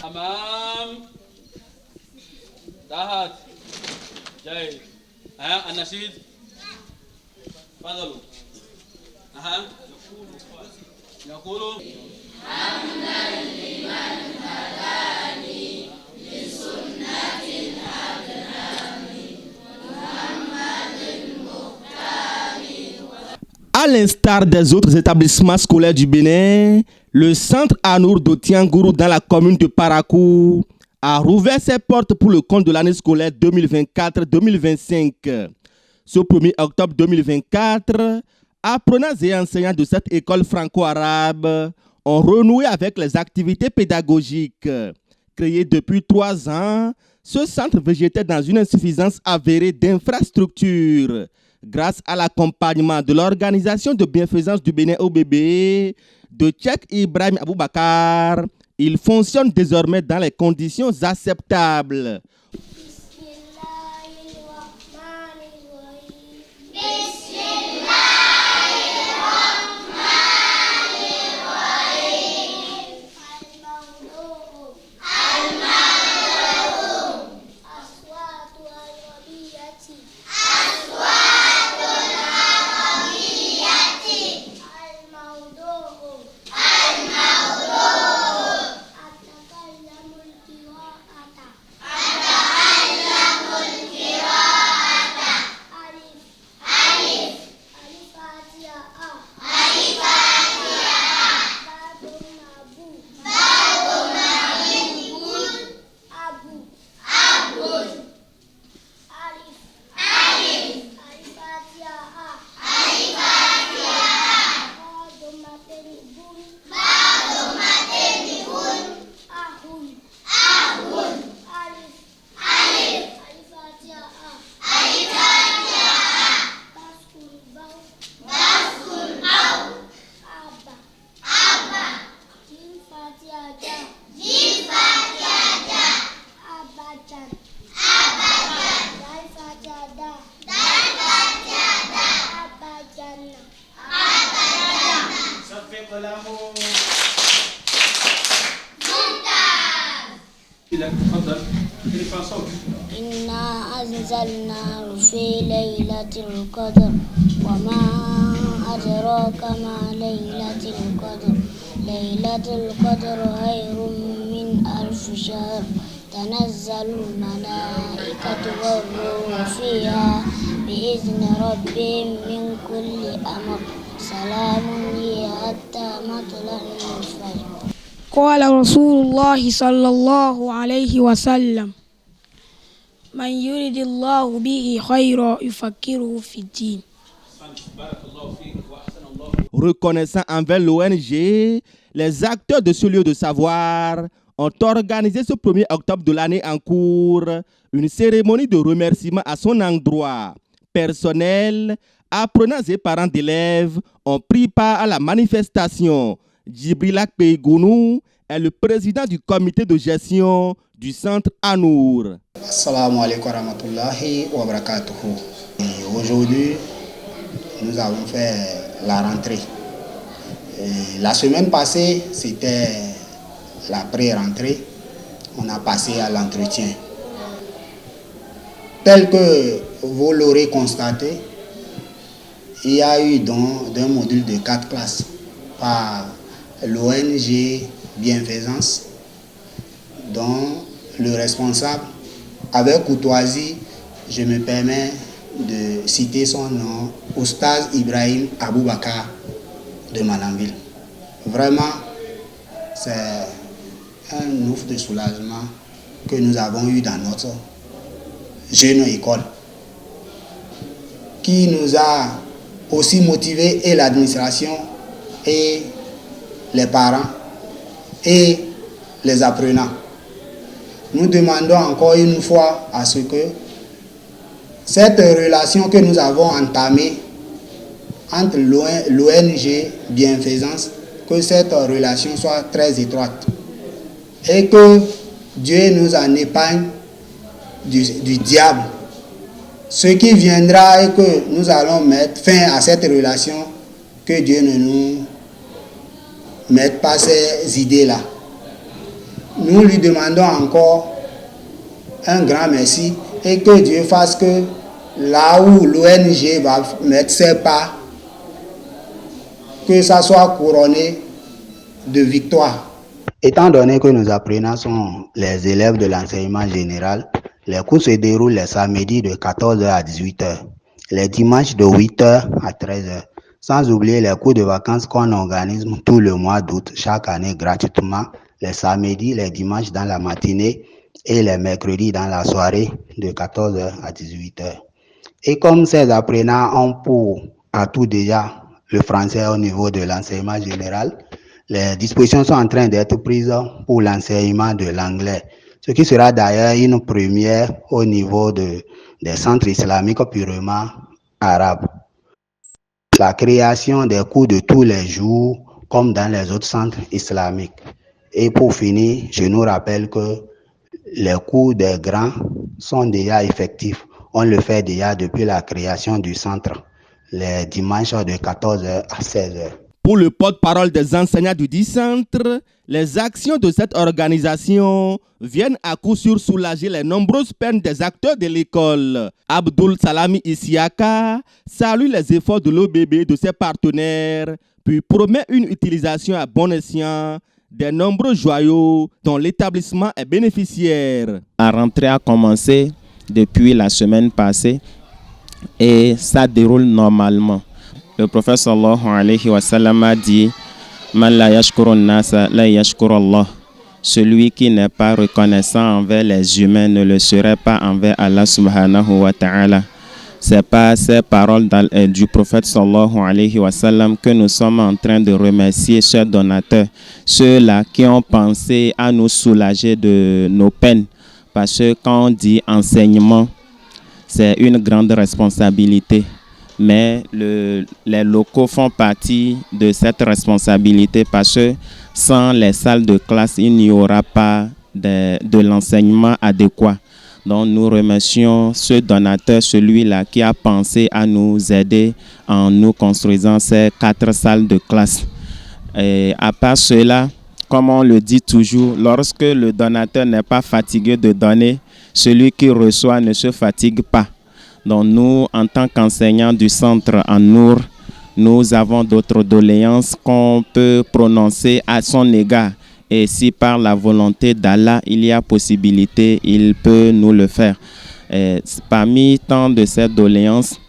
أمام تحت جيد. النشيد تفضلوا. يقول حمدا لمن هداني لسنة الأكرام محمد المختار. À l'instar des autres établissements scolaires du Bénin, le centre Anour de Tiangourou dans la commune de Parakou a rouvert ses portes pour le compte de l'année scolaire 2024-2025. Ce 1er octobre 2024, apprenants et enseignants de cette école franco-arabe ont renoué avec les activités pédagogiques. Créé depuis 3 ans, ce centre végétait dans une insuffisance avérée d'infrastructures. Grâce à l'accompagnement de l'organisation de bienfaisance du Bénin OBB, de Cheikh Ibrahim Aboubakar, il fonctionne désormais dans les conditions acceptables. إنا أنزلناه في ليلة القدر وما أدراك ما ليلة القدر ليلة القدر خير من 1000 شهر تنزل الملائكة والروح فيها بإذن ربهم من كل أمر سلام هي حتى مطلع الفجر. قال رسول الله صلى الله عليه وسلم من يرد الله به خيرا يفكره في الدين. Reconnaissant envers l'ONG, les acteurs de ce lieu de savoir ont organisé ce 1er octobre de l'année en cours une cérémonie de remerciement à son endroit. Personnel, apprenants et parents d'élèves ont pris part à la manifestation. Djibrilak Peygounou est le président du comité de gestion du centre Anour. Assalamu alaikum wa rahmatullahi wa barakatuhu. Aujourd'hui, nous avons fait la rentrée. Et la semaine passée, c'était la pré-rentrée. On a passé à l'entretien. Tel que vous l'aurez constaté, il y a eu don d'un module de 4 classes par l'ONG Bienfaisance, dont le responsable, avec courtoisie, je me permets de citer son nom, Oustaz Ibrahim Aboubakar de Malanville. Vraiment, c'est un ouf de soulagement que nous avons eu dans notre jeune école, qui nous a aussi motivés, et l'administration, et les parents, et les apprenants. Nous demandons encore une fois à ce que cette relation que nous avons entamée entre l'ONG Bienfaisance, que cette relation soit très étroite et que Dieu nous en épargne du diable. Ce qui viendra est que nous allons mettre fin à cette relation, que Dieu ne nous mette pas ces idées-là. Nous lui demandons encore un grand merci et que Dieu fasse que là où l'ONG va mettre ses pas, que ça soit couronné de victoire. Étant donné que nos apprenants sont les élèves de l'enseignement général, les cours se déroulent les samedis de 14h à 18h, les dimanches de 8h à 13h, sans oublier les cours de vacances qu'on organise tout le mois d'août chaque année gratuitement, les samedis, les dimanches dans la matinée et les mercredis dans la soirée de 14h à 18h. Et comme ces apprenants ont pour atout déjà le français au niveau de l'enseignement général, les dispositions sont en train d'être prises pour l'enseignement de l'anglais, ce qui sera d'ailleurs une première au niveau des centres islamiques purement arabes. La création des cours de tous les jours, comme dans les autres centres islamiques. Et pour finir, je nous rappelle que les cours des grands sont déjà effectifs. On le fait déjà depuis la création du centre, les dimanches de 14h à 16h. Pour le porte-parole des enseignants du dit centre, les actions de cette organisation viennent à coup sûr soulager les nombreuses peines des acteurs de l'école. Abdul Salami Isiaka salue les efforts de l'OBB et de ses partenaires, puis promet une utilisation à bon escient des nombreux joyaux dont l'établissement est bénéficiaire. La rentrée a commencé depuis la semaine passée et ça déroule normalement. Le prophète sallallahu alayhi wa sallam a dit Man la yashkurun nasa la yashkur Allah. Celui qui n'est pas reconnaissant envers les humains ne le serait pas envers Allah subhanahu wa ta'ala. C'est par ces paroles du prophète sallallahu alayhi wa sallam que nous sommes en train de remercier chers donateurs, ceux-là qui ont pensé à nous soulager de nos peines. Parce que quand on dit enseignement, c'est une grande responsabilité. Mais les locaux font partie de cette responsabilité parce que sans les salles de classe, il n'y aura pas de l'enseignement adéquat. Donc nous remercions ce donateur, celui-là qui a pensé à nous aider en nous construisant ces 4 salles de classe. Et à part cela, comme on le dit toujours, lorsque le donateur n'est pas fatigué de donner, celui qui reçoit ne se fatigue pas. Donc nous, en tant qu'enseignants du centre en Nour, nous avons d'autres doléances qu'on peut prononcer à son égard. Et si par la volonté d'Allah, il y a possibilité, il peut nous le faire. Parmi tant de ces doléances,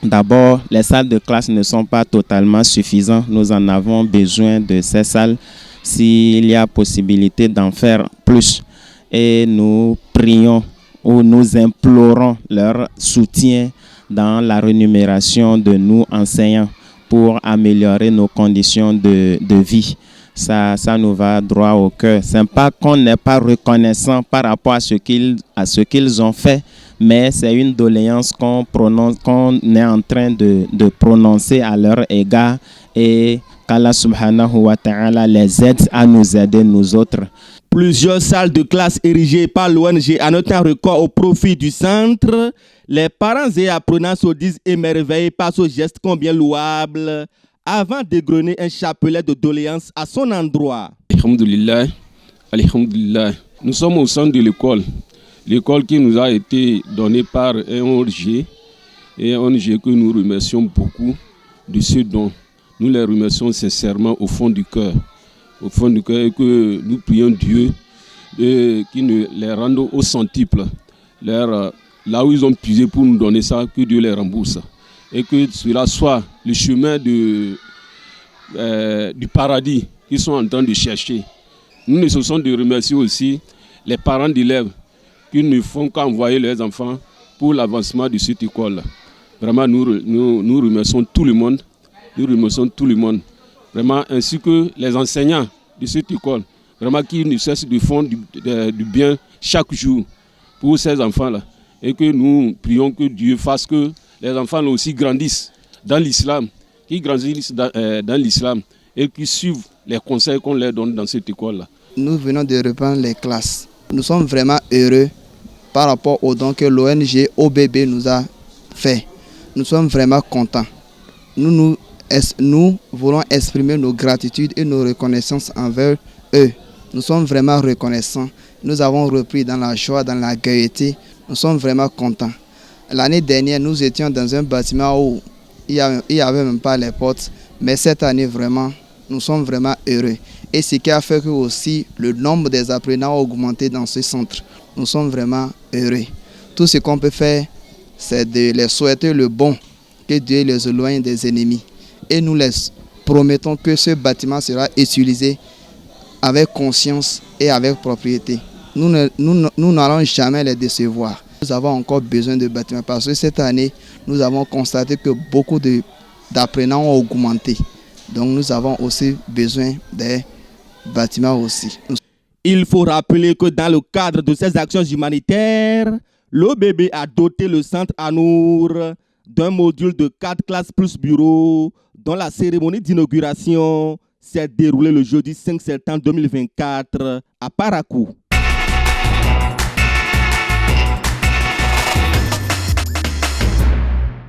d'abord, les salles de classe ne sont pas totalement suffisantes. Nous en avons besoin de ces salles s'il y a possibilité d'en faire plus. Et nous prions ou nous implorons leur soutien dans la rémunération de nous enseignants pour améliorer nos conditions de vie. Ça nous va droit au cœur. Ce n'est pas qu'on n'est pas reconnaissant par rapport à ce qu'ils ont fait, mais c'est une doléance qu'on est en train de prononcer à leur égard et qu'Allah subhanahu wa ta'ala les aide à nous aider nous autres. Plusieurs salles de classe érigées par l'ONG en un temps record au profit du centre. Les parents et apprenants se disent émerveillés par ce geste combien louable avant d'égrener un chapelet de doléances à son endroit. Alhamdulillah, alhamdulillah. Nous sommes au centre de l'école. L'école qui nous a été donnée par un ONG et un ONG que nous remercions beaucoup de ce don. Nous les remercions sincèrement au fond du cœur. Au fond du cœur, et que nous prions Dieu qui nous les rende au centuple. Là où ils ont puisé pour nous donner ça, que Dieu les rembourse. Et que cela soit le chemin du paradis qu'ils sont en train de chercher. Nous ne cessons de remercier aussi les parents d'élèves qui ne font qu'envoyer leurs enfants pour l'avancement de cette école. Vraiment, nous remercions tout le monde. Nous remercions tout le monde. Vraiment, ainsi que les enseignants de cette école, vraiment qui ne cessent de faire du bien chaque jour pour ces enfants-là. Et que nous prions que Dieu fasse que les enfants aussi grandissent dans l'islam, qui grandissent dans l'islam et qui suivent les conseils qu'on leur donne dans cette école-là. Nous venons de reprendre les classes. Nous sommes vraiment heureux par rapport au don que l'ONG OBB nous a fait. Nous sommes vraiment contents. Nous nous nous voulons exprimer nos gratitudes et nos reconnaissances envers eux. Nous sommes vraiment reconnaissants. Nous avons repris dans la joie, dans la gaieté. Nous sommes vraiment contents. L'année dernière, nous étions dans un bâtiment où il n'y avait même pas les portes. Mais cette année, vraiment, nous sommes vraiment heureux. Et ce qui a fait que aussi le nombre des apprenants a augmenté dans ce centre. Nous sommes vraiment heureux. Tout ce qu'on peut faire, c'est de les souhaiter le bon, que Dieu les éloigne des ennemis. Et nous les promettons que ce bâtiment sera utilisé avec conscience et avec propriété. Nous n'allons jamais les décevoir. Nous avons encore besoin de bâtiments parce que cette année, nous avons constaté que beaucoup d'apprenants ont augmenté. Donc nous avons aussi besoin des bâtiments aussi. Il faut rappeler que dans le cadre de ces actions humanitaires, l'OBB a doté le centre Anour d'un module de 4 classes plus bureaux dont la cérémonie d'inauguration s'est déroulée le jeudi 5 septembre 2024 à Parakou.